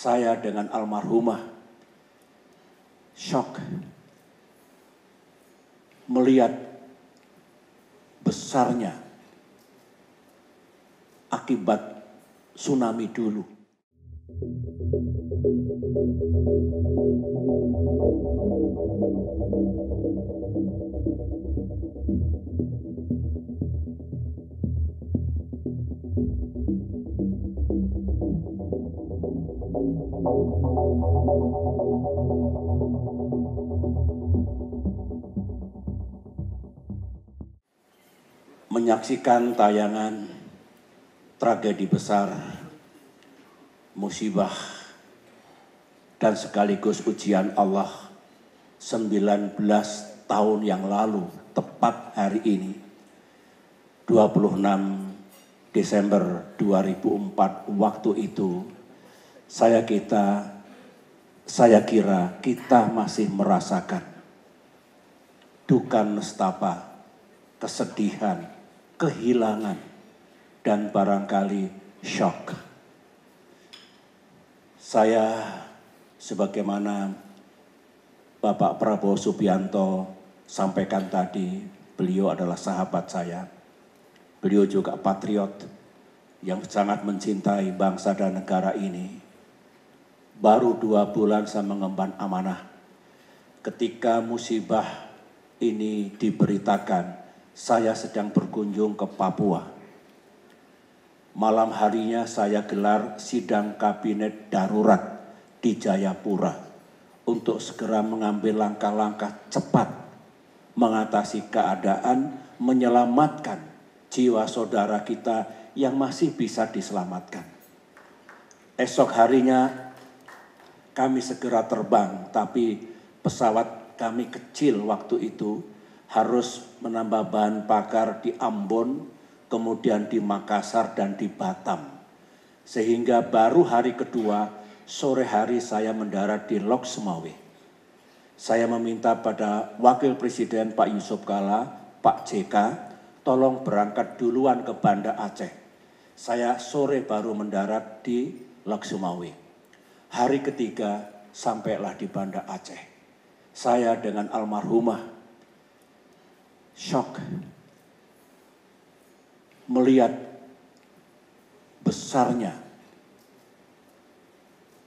saya dengan almarhumah shock melihat besarnya akibat tsunami dulu. Menyaksikan tayangan tragedi besar, musibah, dan sekaligus ujian Allah 19 tahun yang lalu, tepat hari ini, 26 Desember 2004, waktu itu saya kira kita masih merasakan duka nestapa, kesedihan, kehilangan, dan barangkali shock. Saya sebagaimana Bapak Prabowo Subianto sampaikan tadi, beliau adalah sahabat saya. Beliau juga patriot yang sangat mencintai bangsa dan negara ini. Baru 2 bulan saya mengemban amanah. Ketika musibah ini diberitakan, saya sedang berkunjung ke Papua. Malam harinya saya gelar sidang kabinet darurat di Jayapura untuk segera mengambil langkah-langkah cepat mengatasi keadaan, menyelamatkan jiwa saudara kita yang masih bisa diselamatkan. Esok harinya kami segera terbang, tapi pesawat kami kecil waktu itu, harus menambah bahan bakar di Ambon, kemudian di Makassar dan di Batam. Sehingga baru hari kedua, sore hari saya mendarat di Lok Sumawe. Saya meminta pada Wakil Presiden Pak Yusuf Kala, Pak JK, tolong berangkat duluan ke Banda Aceh. Saya sore baru mendarat di Lok Sumawe. Hari ketiga sampailah di Banda Aceh. Saya dengan almarhumah shock melihat besarnya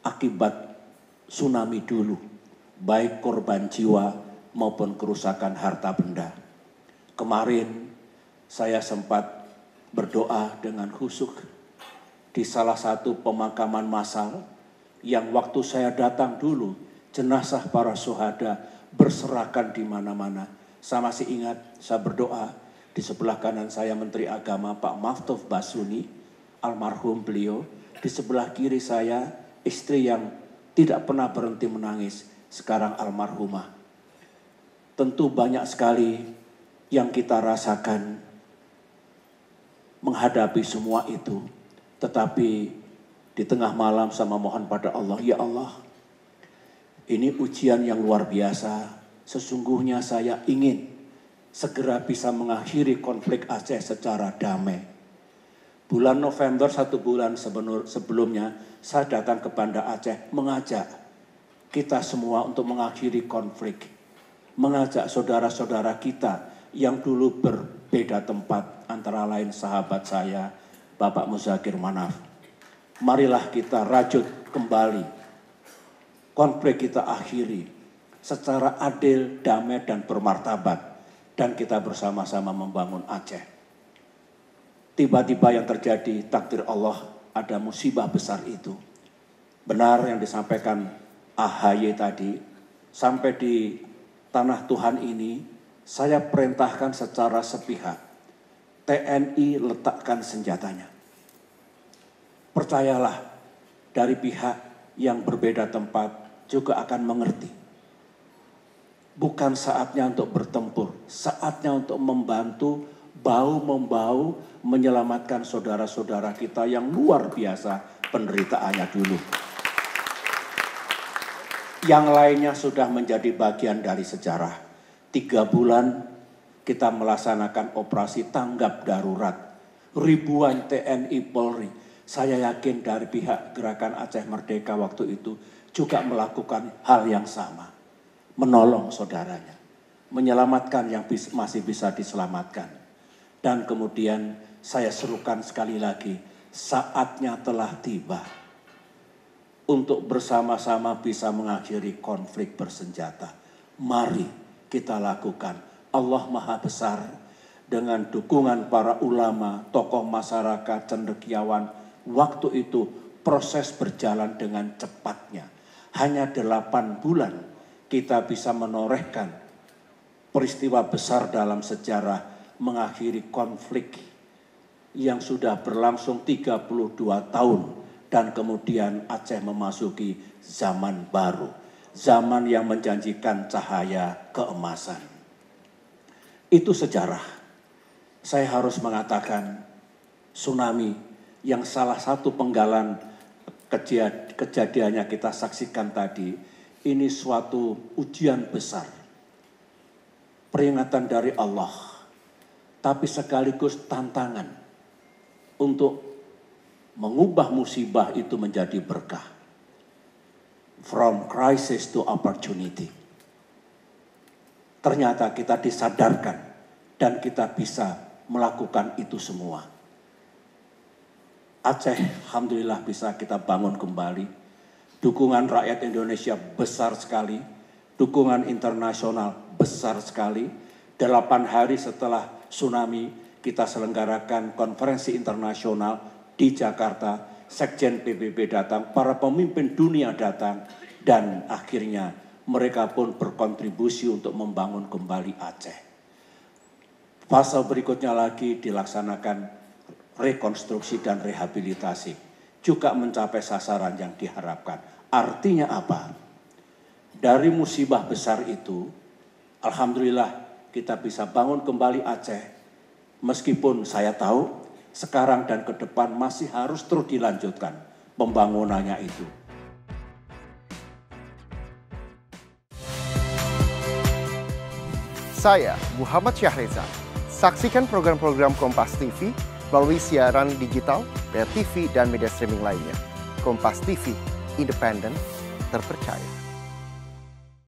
akibat tsunami dulu, baik korban jiwa maupun kerusakan harta benda. Kemarin saya sempat berdoa dengan khusyuk di salah satu pemakaman massal yang waktu saya datang dulu, jenazah para syuhada berserakan di mana-mana. Saya masih ingat, saya berdoa, di sebelah kanan saya Menteri Agama Pak Maftuf Basuni, almarhum beliau. Di sebelah kiri saya istri yang tidak pernah berhenti menangis, sekarang almarhumah. Tentu banyak sekali yang kita rasakan menghadapi semua itu. Tetapi di tengah malam sama mohon pada Allah, ya Allah, ini ujian yang luar biasa. Sesungguhnya saya ingin segera bisa mengakhiri konflik Aceh secara damai. Bulan November, 1 bulan sebelumnya, saya datang ke Banda Aceh mengajak kita semua untuk mengakhiri konflik. Mengajak saudara-saudara kita yang dulu berbeda tempat, antara lain sahabat saya, Bapak Muzakir Manaf. Marilah kita rajut kembali, konflik kita akhiri secara adil, damai, dan bermartabat. Dan kita bersama-sama membangun Aceh. Tiba-tiba yang terjadi, takdir Allah, ada musibah besar itu. Benar yang disampaikan AHY tadi, sampai di tanah Tuhan ini, saya perintahkan secara sepihak, TNI letakkan senjatanya. Percayalah, dari pihak yang berbeda tempat juga akan mengerti. Bukan saatnya untuk bertempur, saatnya untuk membantu, bahu-membahu menyelamatkan saudara-saudara kita yang luar biasa penderitaannya dulu. Yang lainnya sudah menjadi bagian dari sejarah. 3 bulan kita melaksanakan operasi tanggap darurat. Ribuan TNI Polri Saya yakin dari pihak Gerakan Aceh Merdeka waktu itu juga melakukan hal yang sama. Menolong saudaranya, menyelamatkan yang masih bisa diselamatkan. Dan kemudian saya serukan sekali lagi, saatnya telah tiba untuk bersama-sama bisa mengakhiri konflik bersenjata. Mari kita lakukan. Allah Maha Besar dengan dukungan para ulama, tokoh masyarakat, cendekiawan. Waktu itu proses berjalan dengan cepatnya. Hanya 8 bulan kita bisa menorehkan peristiwa besar dalam sejarah mengakhiri konflik yang sudah berlangsung 32 tahun. Dan kemudian Aceh memasuki zaman baru. Zaman yang menjanjikan cahaya keemasan. Itu sejarah. Saya harus mengatakan tsunami yang salah satu penggalan kejadiannya kita saksikan tadi, ini suatu ujian besar. Peringatan dari Allah, tapi sekaligus tantangan untuk mengubah musibah itu menjadi berkah. From crisis to opportunity. Ternyata kita disadarkan dan kita bisa melakukan itu semua. Aceh, alhamdulillah bisa kita bangun kembali. Dukungan rakyat Indonesia besar sekali. Dukungan internasional besar sekali. 8 hari setelah tsunami, kita selenggarakan konferensi internasional di Jakarta. Sekjen PBB datang, para pemimpin dunia datang. Dan akhirnya mereka pun berkontribusi untuk membangun kembali Aceh. Fase berikutnya lagi dilaksanakan rekonstruksi dan rehabilitasi, juga mencapai sasaran yang diharapkan. Artinya apa? Dari musibah besar itu, alhamdulillah kita bisa bangun kembali Aceh. Meskipun saya tahu sekarang dan ke depan masih harus terus dilanjutkan pembangunannya itu. Saya Muhammad Syahreza. Saksikan program-program Kompas TV melalui siaran digital, pay TV, dan media streaming lainnya. Kompas TV, independen, terpercaya.